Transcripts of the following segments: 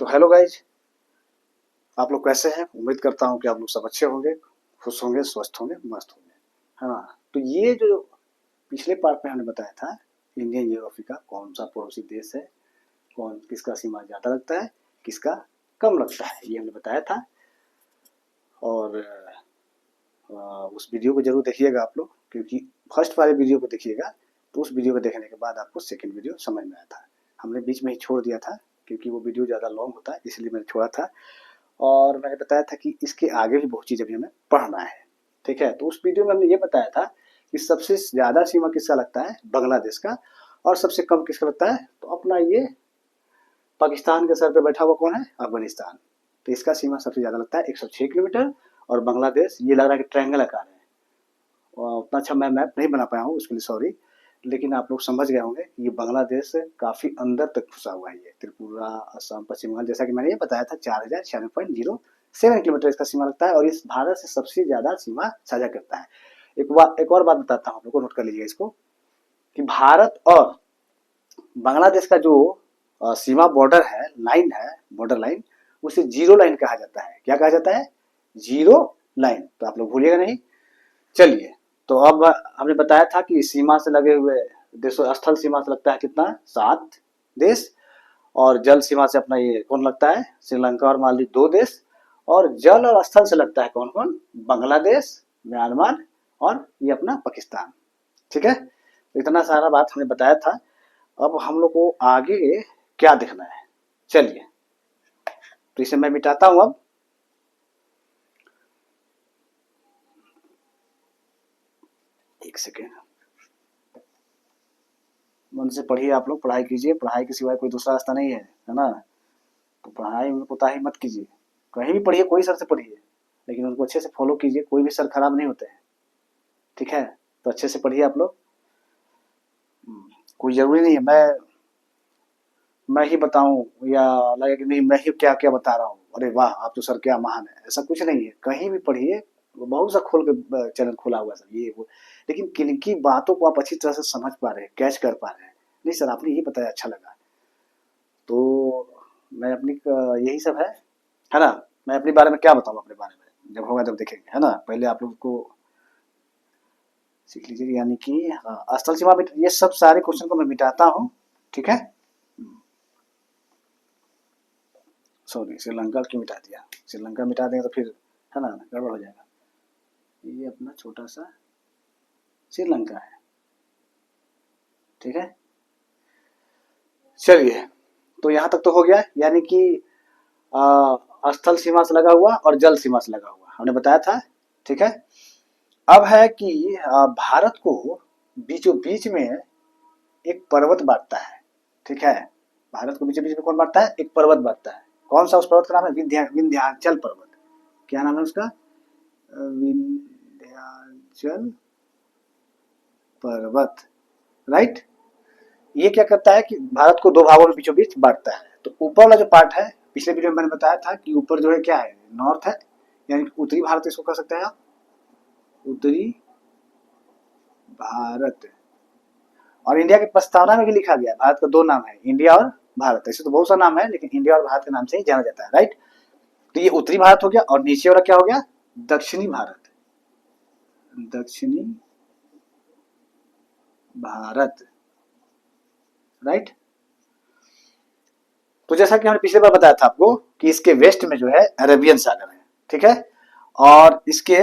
तो hello guys, आप लोग कैसे हैं? उम्मीद करता हूँ कि आप लोग सब अच्छे होंगे, खुश होंगे, स्वस्थ होंगे, मस्त होंगे। हाँ, तो ये जो पिछले पार्ट में हमने बताया था, इंडियन जियोग्राफी का कौन सा पड़ोसी देश है, कौन किसका सीमा ज़्यादा लगता है, किसका कम लगता है, ये हमने बताया था। और उस वीडियो को जरूर देखिएगा आप लोग, क्योंकि फर्स्ट वाले वीडियो को देखिएगा तो उस वीडियो को देखने के बाद आपको सेकेंड वीडियो समझ में आया था। हमने बीच में ही छोड़ दिया था क्योंकि वो वीडियो ज़्यादा लॉन्ग होता है, इसलिए मैंने छोड़ा था। और मैंने बताया था कि इसके आगे भी बहुत चीज़ अभी हमें पढ़ना है, ठीक है। तो उस वीडियो में हमने ये बताया था कि सबसे ज़्यादा सीमा किसका लगता है, बांग्लादेश का, और सबसे कम किसका लगता है, तो अपना ये पाकिस्तान के सर पे बैठा हुआ कौन है, अफगानिस्तान। तो इसका सीमा सबसे ज़्यादा लगता है 106 किलोमीटर। और बांग्लादेश ये लग रहा है कि ट्रायंगल आकार है, और उतना अच्छा मैं मैप नहीं बना पाया हूँ, उसके लिए सॉरी, लेकिन आप लोग समझ गए होंगे कि ये बांग्लादेश से काफ़ी अंदर तक घुसा हुआ है। ये त्रिपुरा, असम, पश्चिम बंगाल, जैसा कि मैंने ये बताया था, 4096.07 किलोमीटर इसका सीमा लगता है, और इस भारत से सबसे ज़्यादा सीमा साझा करता है। एक और बात बताता हूँ, आप लोग को नोट कर लीजिएगा इसको, कि भारत और बांग्लादेश का जो सीमा बॉर्डर है, लाइन है, बॉर्डर लाइन, उसे जीरो लाइन कहा जाता है। क्या कहा जाता है? Zero line. तो आप लोग भूलिएगा नहीं। चलिए, तो अब हमने बताया था कि सीमा से लगे हुए देशों, स्थल सीमा से लगता है कितना, 7 देश, और जल सीमा से अपना ये कौन लगता है, श्रीलंका और मालदीव, 2 देश, और जल और स्थल से लगता है कौन कौन, बांग्लादेश, म्यांमार, और ये अपना पाकिस्तान, ठीक है। तो इतना सारा बात हमने बताया था। अब हम लोग को आगे क्या देखना है, चलिए, तो इसे मैं मिटाता हूं अब। एक सेकेंड, मन से पढ़िए, आप लोग पढ़ाई कीजिए, पढ़ाई के सिवाय कोई दूसरा रास्ता नहीं है ना। तो पढ़ाई में कोताही मत कीजिए, कहीं भी पढ़िए, कोई सर से पढ़िए, लेकिन उनको अच्छे से फॉलो कीजिए। कोई भी सर खराब नहीं होते हैं, ठीक है। तो अच्छे से पढ़िए आप लोग। कोई जरूरी नहीं है मैं ही बताऊं, या लगे कि नहीं मैं ही क्या क्या बता रहा हूँ, अरे वाह आप तो सर क्या महान है, ऐसा कुछ नहीं है। कहीं भी पढ़िए, बहुत सा खोल के चैनल खुला हुआ है सर, ये वो, लेकिन किनकी बातों को आप अच्छी तरह से समझ पा रहे हैं, कैच कर पा रहे हैं? नहीं सर, आपने ये बताया, अच्छा लगा। तो मैं अपनी यही सब है ना। मैं अपने बारे में क्या बताऊँ, अपने बारे में जब होगा तब देखेंगे, है ना। पहले आप लोग को सीख लीजिए, यानी कि हाँ, स्थल सीमा, ये सब सारे क्वेश्चन को मैं मिटाता हूँ, ठीक है। सॉरी, श्रीलंका क्यों मिटा दिया, श्रीलंका मिटा देंगे तो फिर है ना गड़बड़ हो जाएगा। ये अपना छोटा सा श्रीलंका है, ठीक है। चलिए, तो यहाँ तक तो हो गया, यानी कि स्थल सीमा से लगा हुआ और जल सीमा से लगा हुआ हमने बताया था, ठीक है। अब है कि भारत को बीचों बीच में एक पर्वत बांटता है, ठीक है। भारत को बीचों बीच में कौन बांटता है, एक पर्वत बांटता है। कौन सा उस पर्वत का नाम है, विंध्याचल पर्वत। क्या नाम है उसका, विंध्याचल पर्वत, राइट। ये क्या करता है कि भारत को 2 भागों में बीचों बीच बांटता है। तो ऊपर वाला जो पार्ट है, पिछले वीडियो में मैंने बताया था कि ऊपर जो है क्या है, नॉर्थ है, यानी कि उत्तरी भारत इसको कह सकते हैं आप, उत्तरी भारत। और इंडिया की प्रस्तावना में भी लिखा गया, भारत का 2 नाम है, इंडिया और भारत। ऐसे तो बहुत सा नाम है, लेकिन इंडिया और भारत के नाम से ही जाना जाता है, राइट। तो ये उत्तरी भारत हो गया, और नीचे वाला क्या हो गया, दक्षिणी भारत, दक्षिणी भारत, राइट। तो जैसा कि हमने पिछले बार बताया था आपको कि इसके वेस्ट में जो है अरेबियन सागर है, ठीक है, और इसके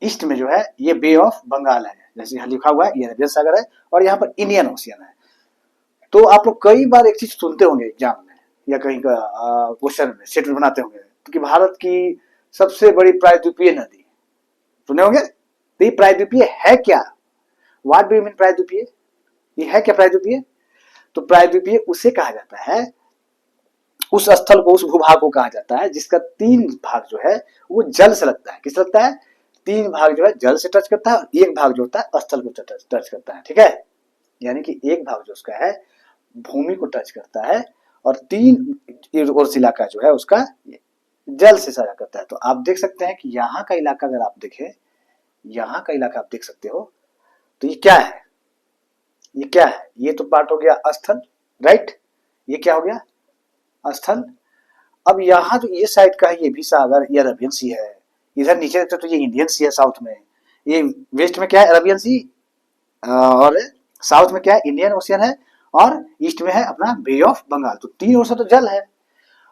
ईस्ट में जो है ये बे ऑफ बंगाल है, जैसे यहाँ लिखा हुआ है, ये अरेबियन सागर है, और यहाँ पर इंडियन ओशियन है। तो आप लोग कई बार एक चीज सुनते होंगे एग्जाम में, या कहीं का क्वेश्चन में स्टेटमेंट बनाते होंगे, तो कि भारत की सबसे बड़ी प्रायद्वीपीय नदी, सुने होंगे। तो ये प्रायद्वीपीय है क्या, व्हाट डू यू मीन प्रायद्वीपीय, ये है क्या प्रायद्वीपीय? तो प्रायद्वीपीय उसे कहा जाता है, उस स्थल को, उस भूभाग को कहा जाता है जिसका 3 भाग जो है वो जल से लगता है। किस लगता है, 3 भाग जो है जल से टच करता है, और 1 भाग जो होता है स्थल को टच करता है, ठीक है। यानी कि 1 भाग जो उसका है भूमि को टच करता है, और 3 और इलाका जो है उसका जल से साझा करता है। तो आप देख सकते हैं कि यहाँ का इलाका अगर आप देखें, यहाँ का इलाका आप देख सकते हो, तो ये क्या है, ये क्या है, ये तो पार्ट हो गया स्थल, राइट। ये क्या हो गया, स्थल। अब यहाँ जो ये साइड का है ये भी सागर, ये अरबियन सी है। इधर नीचे देखते तो ये इंडियन सी है साउथ में, ये वेस्ट में क्या है अरबियन सी, और साउथ में क्या है इंडियन ओशियन है, और ईस्ट में है अपना बे ऑफ बंगाल। तो तीन ओर से तो जल है,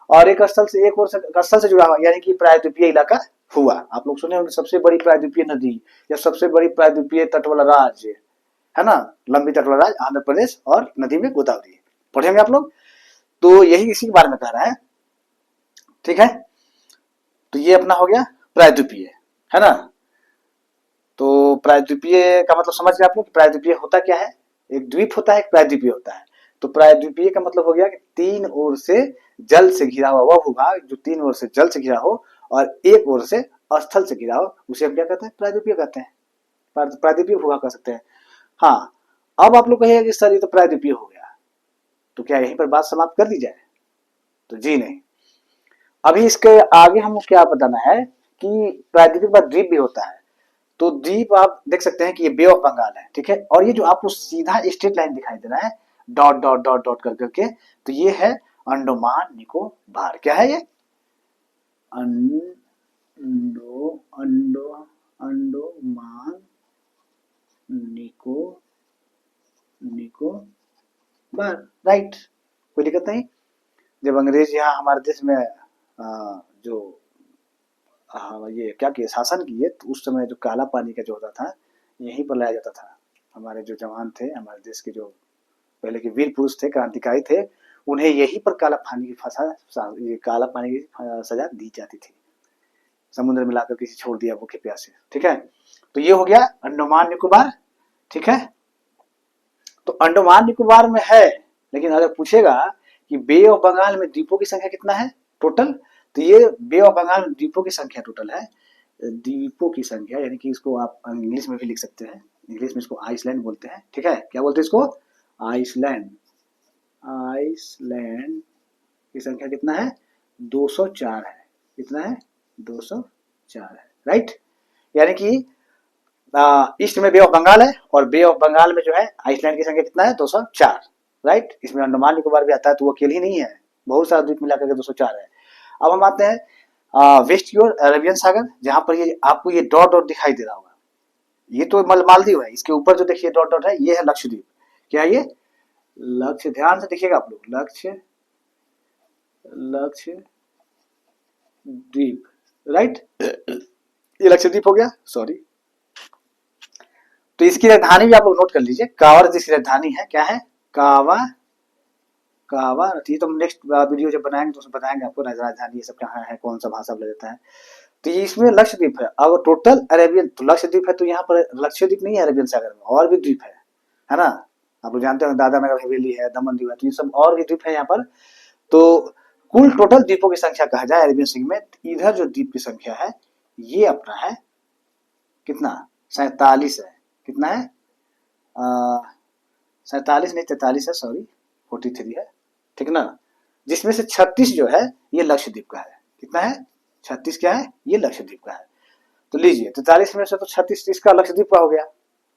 और एक स्थल से एक ओर से स्थल से जुड़ा हुआ, यानी कि प्रायद्वीपीय इलाका हुआ। आप लोग सुने होंगे सबसे बड़ी प्रायद्वीपीय नदी या सबसे बड़ी प्रायद्वीपीय तट वाला राज्य है ना, लंबी तट वाला राज्य आंध्र प्रदेश, और नदी में गोदावरी। पढ़ेंगे आप लोग, तो यही इसी के बारे में कह रहा है, ठीक है। तो ये अपना हो गया प्रायद्वीपीय, है ना। तो प्रायद्वीपीय का मतलब समझ गए आप लोग, प्रायद्वीपीय होता क्या है, एक द्वीप होता है, एक प्रायद्वीपीय होता है। तो प्रायद्वीपीय का मतलब हो गया कि तीन ओर से जल से घिरा हुआ वह भूभाग जो तीन ओर से जल से घिरा हो और एक ओर से स्थल से घिरा हो, उसे हम क्या कहते हैं, प्रायद्वीपीय कहते हैं, प्रायद्वीपीय भूभाग कह सकते हैं। हाँ, अब आप लोग कहिएगा कि सर ये तो प्रायद्वीपीय हो गया, तो क्या यहीं पर बात समाप्त कर दी जाए, तो जी नहीं। अभी इसके आगे हमको क्या बताना है कि प्रायद्वीपीय के बाद द्वीप भी होता है। तो द्वीप आप देख सकते हैं कि ये बे ऑफ बंगाल है, ठीक है। और ये जो आपको सीधा स्ट्रेट लाइन दिखाई दे रहा है डॉट डॉट डॉट डॉट कर करके, तो ये है अंडमान निकोबार। क्या है ये, अंडो अंडो अंडोमान निकोबार, राइट, कोई दिक्कत नहीं। जब अंग्रेज यहाँ हमारे देश में जो ये क्या किए, शासन किए, तो उस समय जो काला पानी का जो होता था यहीं पर लाया जाता था। हमारे जो जवान थे, हमारे देश के जो पहले के वीर पुरुष थे, क्रांतिकारी थे, उन्हें यहीं पर काला पानी की ये काला पानी की सजा दी जाती थी, समुद्र में लाकर किसी छोड़ दिया भूखे प्यासे, ठीक है। तो ये हो गया अंडमान निकोबार, ठीक है। तो अंडमान निकोबार में है, लेकिन अगर पूछेगा कि बे ऑफ बंगाल में द्वीपों की संख्या कितना है टोटल, तो ये बे ऑफ बंगाल में द्वीपों की संख्या टोटल है, द्वीपों की संख्या, यानी कि इसको आप इंग्लिश में भी लिख सकते हैं, इंग्लिश में इसको आइसलैंड बोलते हैं, ठीक है। क्या बोलते हैं इसको, आइसलैंड। आइसलैंड की संख्या कितना है, 204 है। कितना है, 204 है, राइट। यानी कि ईस्ट में बे ऑफ बंगाल है, और बे ऑफ बंगाल में जो है आइसलैंड की संख्या कितना है, 204, राइट। इसमें अंडमान निकोबार भी आता है, तो वो अकेले ही नहीं है, बहुत सारा द्वीप मिलाकर के 204 है। अब हम आते हैं वेस्ट की ओर, अरेबियन सागर, जहां पर ये आपको ये डॉट डॉट दिखाई दे रहा होगा, ये तो मालदीव है, इसके ऊपर जो देखिए डॉट डॉट है ये है लक्षद्वीप। क्या है ये, लक्ष्य, ध्यान से देखिएगा आप लोग, लक्ष्य द्वीप, राइट, ये लक्षद्वीप हो गया, सॉरी। तो इसकी राजधानी भी आप लोग नोट कर लीजिए, कावर जिसकी राजधानी है, क्या है, कावा, ये तो नेक्स्ट वीडियो जब बनाएंगे तो उसमें बताएंगे आपको राजधानी ये सब कहाँ है, कौन सा भाषा बोला जाता है। तो ये इसमें लक्षद्वीप है। अब टोटल अरेबियन, तो लक्षद्वीप है, तो यहाँ पर लक्षद्वीप नहीं है अरेबियन सागर में, और भी द्वीप है ना। आप लोग जानते हो दादरा नगर हवेली है, दमन दीव है, तो ये सब और भी द्वीप है यहाँ पर। तो कुल टोटल द्वीपों की संख्या कहा जाए अरेबियन सी में, इधर जो द्वीप की संख्या है ये अपना है कितना, 47 है। कितना है, 47 नहीं 43 है, सॉरी 43 है, ठीक ना। जिसमें से 36 जो है ये लक्षद्वीप का है। कितना है, 36 क्या है, ये लक्षद्वीप का है। तो लीजिए 43 में से तो 36 इसका लक्षद्वीप का हो गया,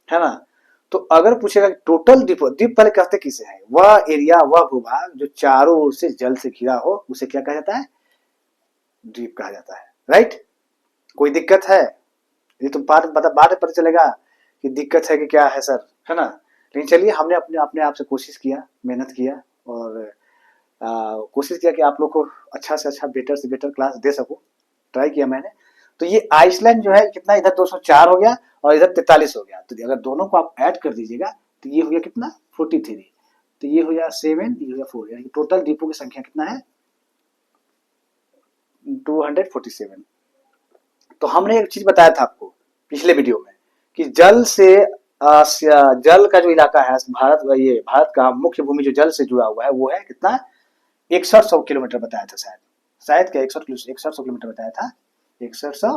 है ना। तो अगर पूछेगा टोटल द्वीप, द्वीप पहले कहते किसे है, वह एरिया, वह भूभाग जो चारों ओर से जल से घिरा हो, उसे क्या कहा जाता है, द्वीप कहा जाता है, राइट। कोई दिक्कत है, ये तो बाद में पता चलेगा कि दिक्कत है कि क्या है सर, है ना। लेकिन चलिए, हमने अपने आप से कोशिश किया, मेहनत किया, और कोशिश किया कि आप लोग को अच्छा से अच्छा, बेटर से बेटर क्लास दे सकूं, ट्राई किया मैंने। तो ये आइसलैंड जो है कितना, इधर 204 हो गया और इधर 43 हो गया, तो अगर दोनों को आप ऐड कर दीजिएगा तो ये हो गया कितना, 43। तो ये हो गया 7, ये हो गया 4, यानी टोटल द्वीपों की संख्या कितना है, 247। तो हमने एक चीज बताया था आपको पिछले वीडियो में कि जल से जल का जो इलाका है भारत का मुख्य भूमि जो जल से जुड़ा हुआ है वो है कितना, 6100 किलोमीटर बताया था, शायद क्या 6100 किलोमीटर बताया था, 6100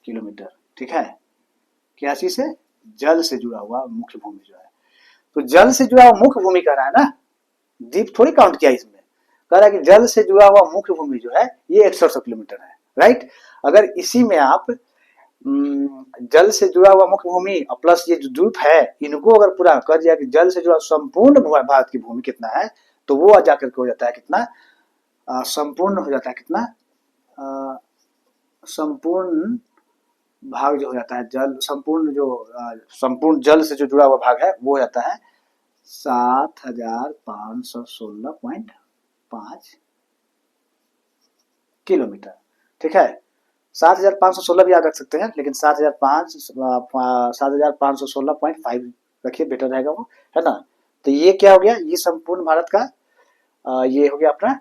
किलोमीटर, ठीक है। क्या चीज से, जल से जुड़ा हुआ मुख्य भूमि जो है। तो जल से जुड़ा हुआ मुख्य भूमि कह रहा है ना, द्वीप थोड़ी काउंट किया इसमें, कह रहा है कि जल से जुड़ा हुआ मुख्य भूमि जो है ये 6100 किलोमीटर है, राइट। अगर इसी में आप जल से जुड़ा हुआ मुख्य भूमि और प्लस ये जो द्वीप है, इनको अगर पूरा कर दिया कि जल से जुड़ा संपूर्ण भारत की भूमि कितना है, तो वो जाकर के हो जाता है कितना, संपूर्ण हो जाता है कितना, संपूर्ण भाग जो हो जाता है जल, संपूर्ण जो संपूर्ण जल से जो जुड़ा हुआ भाग है वो हो जाता है 7516.5 किलोमीटर। ठीक है, 7516 भी याद रख सकते हैं, लेकिन 7516.5 रखिए, बेटर रहेगा वो, है ना। तो ये क्या हो गया, ये संपूर्ण भारत का ये हो गया अपना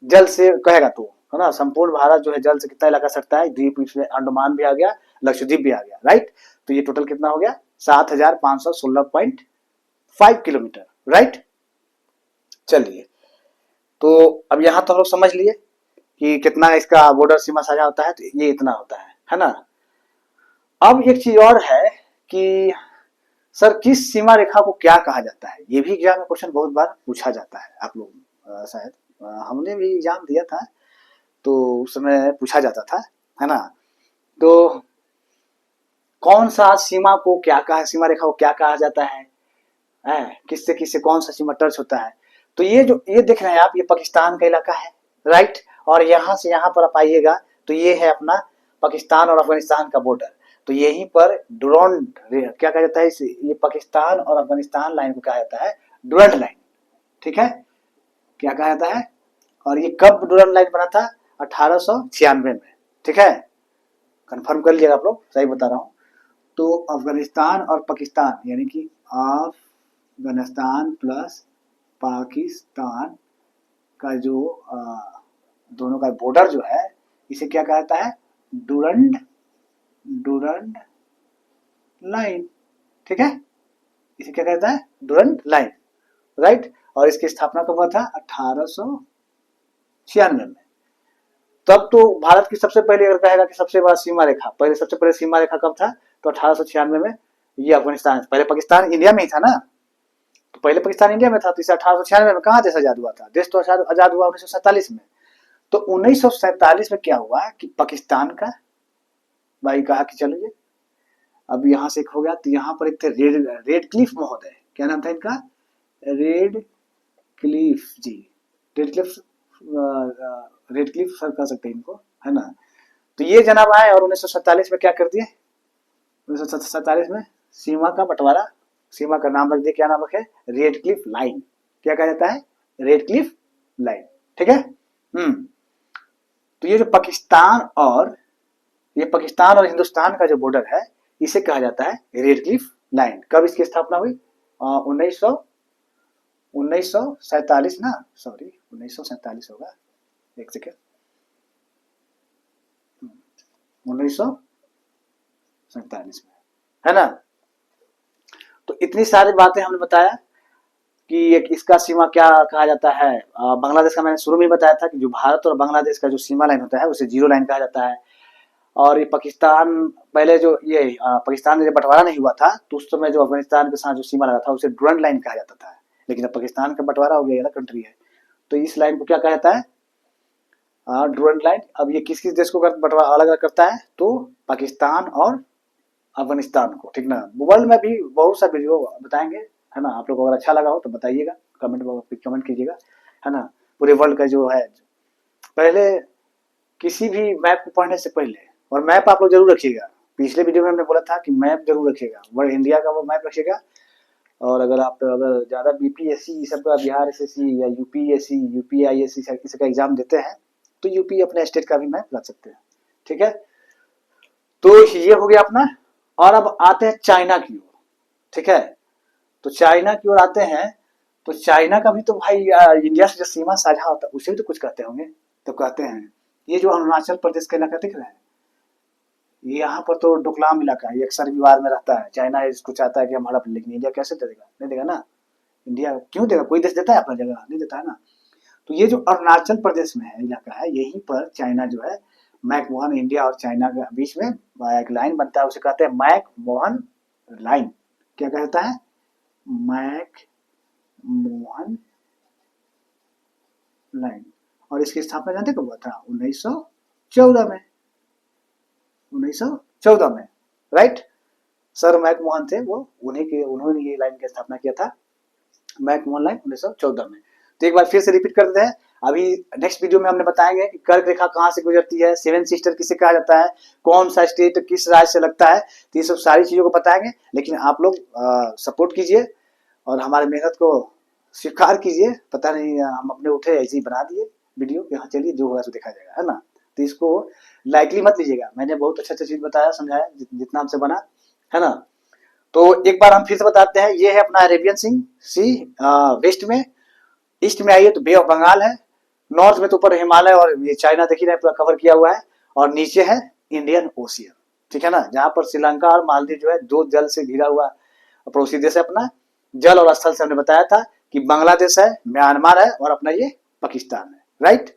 जल से कहेगा तो, है ना। संपूर्ण भारत जो है जल से कितना इलाका सकता है, द्वीप इसमें अंडमान भी आ गया, लक्षद्वीप भी आ गया, राइट। तो ये टोटल कितना हो गया 7516.5 किलोमीटर, राइट। चलिए, तो अब यहाँ तो हम लोग समझ लिए कि कितना इसका बॉर्डर सीमा साझा होता है, तो ये इतना होता है ना। अब एक चीज और है कि सर किस सीमा रेखा को क्या कहा जाता है, ये भी एग्जाम में क्वेश्चन बहुत बार पूछा जाता है। आप लोग शायद हमने भी एग्जाम दिया था तो उस समय पूछा जाता था, है ना। तो कौन सा सीमा को क्या कहा, सीमा रेखा को क्या कहा जाता है, किससे किससे कौन सा सीमा टच होता है। तो ये जो ये देख रहे हैं आप, ये पाकिस्तान का इलाका है, राइट। और यहाँ से यहाँ पर आप आइएगा तो ये है अपना पाकिस्तान और अफगानिस्तान का बॉर्डर। तो यहीं पर डुरॉन्ड क्या कहा जाता है, ये पाकिस्तान और अफगानिस्तान लाइन को कहा जाता है डुरंड लाइन। ठीक है, क्या कहा जाता है, और ये कब डुरंड लाइन बना था, 1896 में। ठीक है, कंफर्म कर लीजिएगा आप लोग, सही बता रहा हूँ। तो अफगानिस्तान और पाकिस्तान यानी कि अफगानिस्तान प्लस पाकिस्तान का जो दोनों का बॉर्डर जो है, इसे क्या कहता है, डुरंड डुरंड लाइन। ठीक है, इसे क्या कहता है, डुरंड लाइन, राइट। और इसकी स्थापना कब हुआ था, 1896 में। तब तो भारत की सबसे पहले अगर कहेगा कि सबसे बड़ा सीमा रेखा, पहले सबसे पहले सीमा रेखा कब था, तो 1896 में ये अफगानिस्तान, पहले पाकिस्तान इंडिया में ही था ना। तो पहले पाकिस्तान इंडिया में था, तो इसे 1896 में कहाँ देश आजाद हुआ था, देश तो आजाद हुआ 1947 में। तो 1947 में क्या हुआ कि पाकिस्तान का भाई कहा कि चलिए अब यहाँ से हो गया। तो यहाँ पर एक थे रेड क्लिफ महोदय, क्या नाम था इनका, Radcliffe ji, Radcliffe, Radcliffe sir कह सकते हैं इनको, है ना। तो ये जनाब आए और 1947 में क्या कर दिए, 1947 में सीमा का बंटवारा, सीमा का नाम रख दिया, क्या नाम रखे, रेड क्लिफ लाइन। क्या कहा जाता है, रेड क्लिफ लाइन। ठीक है, तो ये जो पाकिस्तान और हिंदुस्तान का जो बॉर्डर है, इसे कहा जाता है रेड क्लिफ लाइन। कब इसकी स्थापना हुई, 1947 ना, सॉरी 1947 होगा, एक सेकेंड, 1947 में, है ना। तो इतनी सारी बातें हमने बताया कि एक इसका सीमा क्या कहा जाता है। बांग्लादेश का मैंने शुरू में बताया था कि जो भारत और बांग्लादेश का जो सीमा लाइन होता है उसे जीरो लाइन कहा जाता है। और ये पाकिस्तान, पहले जो ये पाकिस्तान में जब बंटवारा नहीं हुआ था तो उस समय जो अफगानिस्तान के साथ जो सीमा लगा था उसे डुरंड लाइन कहा जाता था। लेकिन अब पाकिस्तान का बंटवारा हो गया, अलग कंट्री है, तो इस लाइन को क्या कहा जाता है, डुरंड लाइन। अब ये किस किस देश को बंटवारा अलग अलग करता है, तो पाकिस्तान और अफगानिस्तान को। ठीक ना, वर्ल्ड में भी बहुत सा वीडियो बताएंगे, है ना। आप लोग को अगर अच्छा लगा हो तो बताइएगा, कमेंट कीजिएगा, है ना। पूरे वर्ल्ड का जो है, पहले किसी भी मैप को पढ़ने से पहले, और मैप आप लोग जरूर रखिएगा, पिछले वीडियो में हमने बोला था कि मैप जरूर रखिएगा, वर्ल्ड इंडिया का वो मैप रखिएगा। और अगर ज्यादा बीपीएससी सब का, बिहार एसएससी या यूपीएससी यूपीआईएससी इसका एग्जाम देते हैं तो यूपी अपने स्टेट का भी मैप रख सकते हैं। ठीक है, तो ये हो गया अपना। और अब आते हैं चाइना की ओर। ठीक है, तो चाइना की ओर आते हैं। तो चाइना का भी तो भाई इंडिया से जो सीमा साझा होता है उसे भी तो कुछ कहते होंगे। तो कहते हैं ये जो अरुणाचल प्रदेश का इलाका दिख रहा है, यहाँ पर तो डोकलाम इलाका है, अक्सर विवाद में रहता है। चाइना इसको चाहता है कि हम हड़प, लेकिन इंडिया कैसे देगा, नहीं देगा ना। इंडिया क्यों देगा, कोई देश देता है अपना जगह, नहीं देता है ना। तो ये जो अरुणाचल प्रदेश में है इलाका है, यहीं पर चाइना जो है, मैकमोहन, इंडिया और चाइना के बीच में एक लाइन बनता है, उसे कहते हैं मैकमोहन लाइन। क्या कहता है, मैकमोहन लाइन। और इसकी स्थापना जानते कब हुआ था, 1914 में, 1914 में, राइट। सर मैकमोहन थे वो, उन्होंने ये लाइन की स्थापना किया था, मैकमोहन लाइन 1914 में। तो एक बार फिर से रिपीट कर देते हैं, अभी नेक्स्ट वीडियो में हमने बताएंगे कि कर्क रेखा कहाँ से गुजरती है, सेवन सिस्टर किसे कहा जाता है, कौन सा स्टेट किस राज्य से लगता है, तो ये सब सारी चीजों को बताएंगे। लेकिन आप लोग सपोर्ट कीजिए और हमारे मेहनत को स्वीकार कीजिए। पता नहीं हम अपने उठे ऐसे ही बना दिए वीडियो कि हाँ चलिए जो होगा सो देखा जाएगा, है ना। तो इसको लाइटली मत लीजिएगा, मैंने बहुत अच्छा चीज बताया, समझाया जितना हमसे बना, है ना। तो एक बार हम फिर से बताते हैं, ये है अपना अरेबियन सी, वेस्ट में, ईस्ट में आइए तो बे ऑफ बंगाल है, नॉर्थ में तो ऊपर हिमालय और ये चाइना देख ही रहे पूरा कवर किया हुआ है, और नीचे है इंडियन ओशियन, ठीक है ना, जहां पर श्रीलंका और मालदीव जो है दो जल से घिरा हुआ पड़ोसी देश है अपना। जल और स्थल से हमने बताया था कि बांग्लादेश है, म्यांमार है और अपना ये पाकिस्तान है, राइट,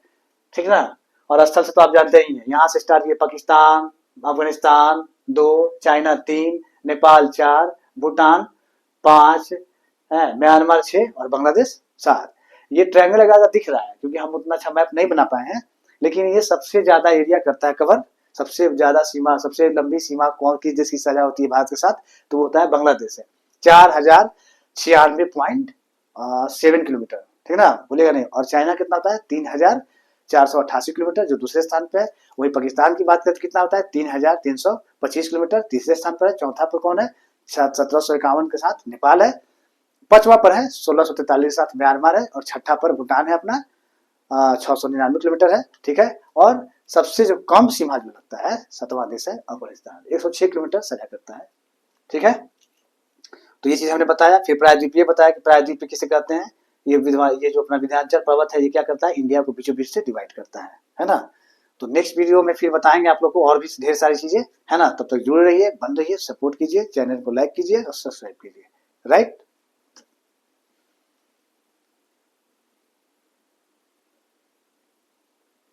ठीक ना। और स्थल से तो आप जानते ही हैं, यहाँ से स्टार्ट किए पाकिस्तान, अफगानिस्तान 2, चाइना 3, नेपाल 4, भूटान 5 है, म्यांमार 6 और बांग्लादेश 7। ये ट्रायंगल अगर दिख रहा है क्योंकि हम उतना अच्छा मैप नहीं बना पाए हैं, लेकिन ये सबसे ज्यादा एरिया करता है कवर, सबसे ज्यादा सीमा, सबसे लंबी सीमा कौन किस देश की सजा होती है भारत के साथ, तो वो होता है बांग्लादेश है, 4096.7 किलोमीटर, ठीक ना, भूलेगा नहीं। और चाइना कितना होता है 3488 किलोमीटर, जो दूसरे स्थान पे है। वही पाकिस्तान की बात करें तो कितना होता है 3325 किलोमीटर, तीसरे स्थान पर है। चौथा पर कौन है 1751 के साथ नेपाल है। पांचवा पर है 1643 के साथ म्यांमार है, और छठा पर भूटान है अपना 699 किलोमीटर है, ठीक है। और सबसे जो कम सीमा जो लगता है 7वां देश है अफगानिस्तान, 106 किलोमीटर सजा करता है, ठीक है। तो ये चीज हमने बताया। फिर प्रायद्वीपीय बताया कि प्रायद्वीपीय किसे कहते हैं, ये जो अपना विंध्याचल पर्वत है ये क्या करता है, इंडिया को बीचों बीच से डिवाइड करता है ना। तो नेक्स्ट वीडियो में फिर बताएंगे आप लोग को और भी ढेर सारी चीजें, है ना। तब तक जुड़े रहिए, बन रहिए, सपोर्ट कीजिए, चैनल को लाइक कीजिए और सब्सक्राइब कीजिए, राइट।